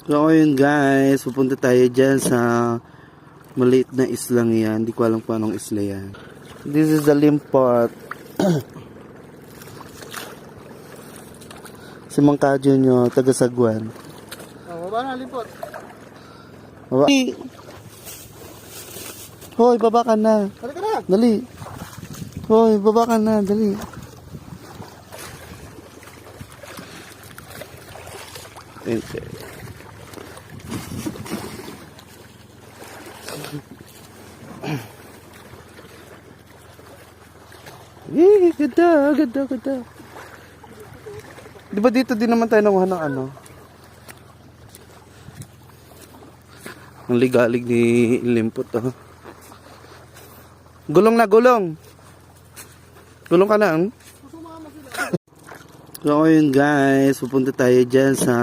So ayun guys, pupunta tayo dyan sa maliit na islang yan. Hindi ko alam kung anong isla yan. This is the Limpot. Si Mang Kadyo nyo, taga Sagwan. Baba na, Limpot. Baba. Hoy, baba ka na. Halika na. Dali. Hoy, baba ka na. Dali. Okay. Ganda. Di ba dito din naman tayo nakuha ng ano? Ang ligalig ni Limpot, oh. Gulong na, gulong. Gulong ka na, So, ayun guys, pupunta tayo dyan sa